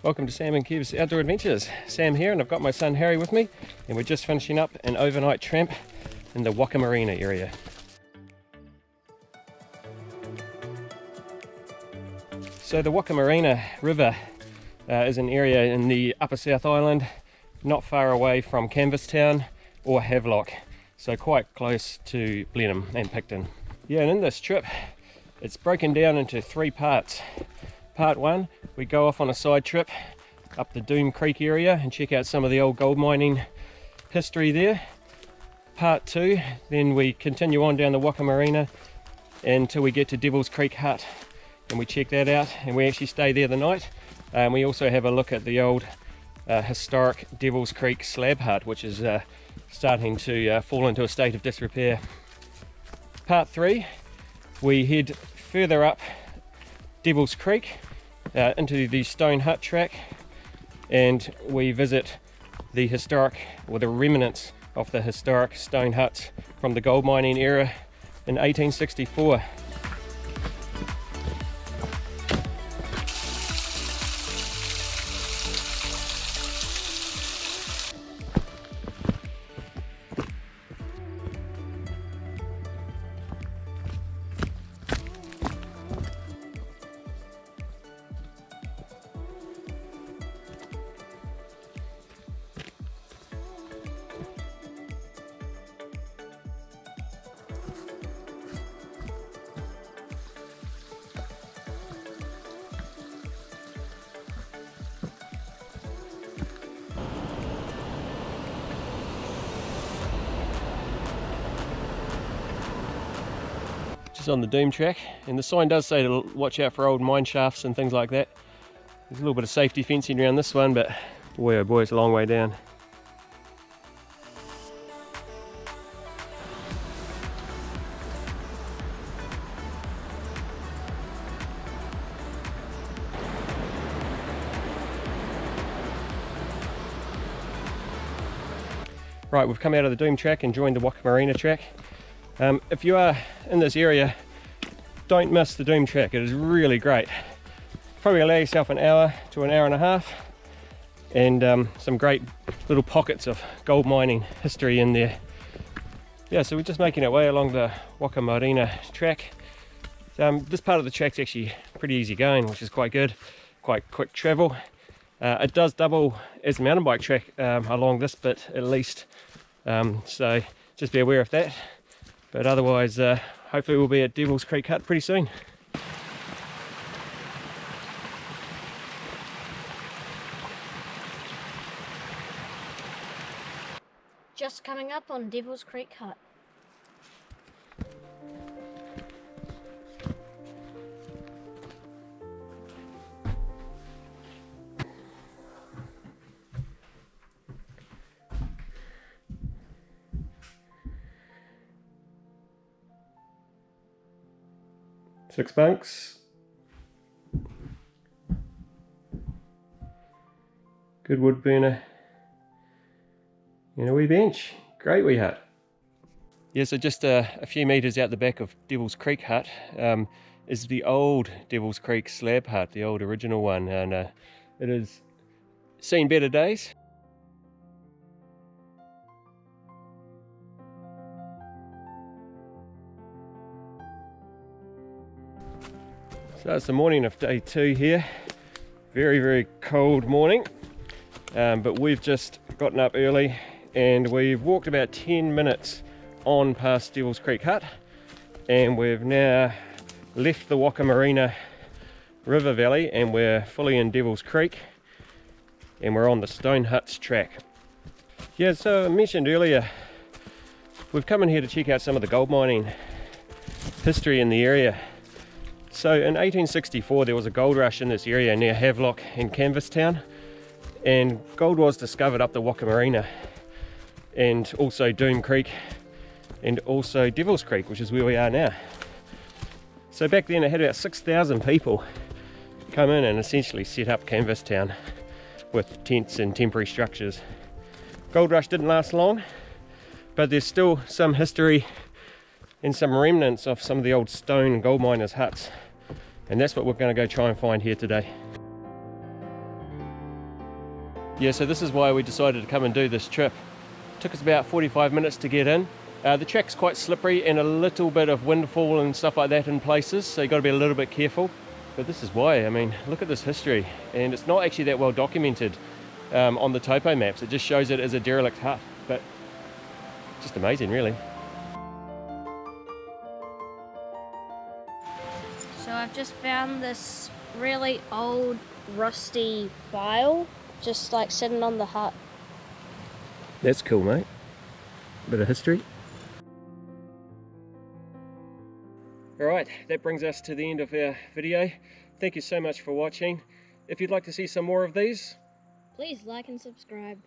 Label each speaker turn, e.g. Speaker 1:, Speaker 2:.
Speaker 1: Welcome to Sam and Kev's Outdoor Adventures. Sam here, and I've got my son Harry with me, and we're just finishing up an overnight tramp in the Wakamarina area. So the Wakamarina River is an area in the upper South Island, not far away from Canvastown or Havelock, so quite close to Blenheim and Picton. Yeah, and in this trip it's broken down into three parts. Part one, we go off on a side trip up the Devil Creek area and check out some of the old gold mining history there. Part two, then we continue on down the Wakamarina until we get to Devil Creek Hut, and we check that out, and we actually stay there the night. We also have a look at the old historic Devil Creek Slab Hut, which is starting to fall into a state of disrepair. Part three, we head further up Devil's Creek into the stone hut track, and we visit the historic, or the remnants of the historic stone huts from the gold mining era in 1864. Just on the Doom track, and the sign does say to watch out for old mine shafts and things like that. There's a little bit of safety fencing around this one, but boy oh boy, it's a long way down. Right, we've come out of the Doom track and joined the Wakamarina track. If you are in this area, don't miss the Doom track. It is really great. Probably allow yourself an hour to an hour and a half, and some great little pockets of gold mining history in there. Yeah, so we're just making our way along the Wakamarina track. This part of the track's actually pretty easy going, which is quite good, quite quick travel. It does double as a mountain bike track along this bit at least, so just be aware of that. But otherwise, hopefully we'll be at Devil Creek Hut pretty soon.
Speaker 2: Just coming up on Devil Creek Hut.
Speaker 1: Six bunks, good wood burner, and a wee bench. Great wee hut. Yeah, so just a few metres out the back of Devil's Creek Hut is the old Devil's Creek Slab Hut, the old original one, and it has seen better days. So it's the morning of day two here. Very cold morning, but we've just gotten up early and we've walked about 10 minutes on past Devil's Creek Hut, and we've now left the Wakamarina River Valley and we're fully in Devil's Creek, and we're on the Stone Huts track. Yeah, so I mentioned earlier, we've come in here to check out some of the gold mining history in the area. So in 1864 there was a gold rush in this area near Havelock and Canvastown, and gold was discovered up the Wakamarina and also Doom Creek and also Devil's Creek, which is where we are now. So back then it had about 6,000 people come in and essentially set up Canvastown with tents and temporary structures. Gold rush didn't last long, but there's still some history and some remnants of some of the old stone gold miners' huts, and that's what we're going to go try and find here today. Yeah, so this is why we decided to come and do this trip. Took us about 45 minutes to get in. The track's quite slippery and a little bit of windfall and stuff like that in places, so you've got to be a little bit careful. But this is why. I mean, look at this history, and it's not actually that well documented on the topo maps. It just shows it as a derelict hut, but just amazing, really.
Speaker 2: So I've just found this really old, rusty file, just like sitting on the hut.
Speaker 1: That's cool, mate. Bit of history. Alright, that brings us to the end of our video. Thank you so much for watching. If you'd like to see some more of these,
Speaker 2: Please like and subscribe.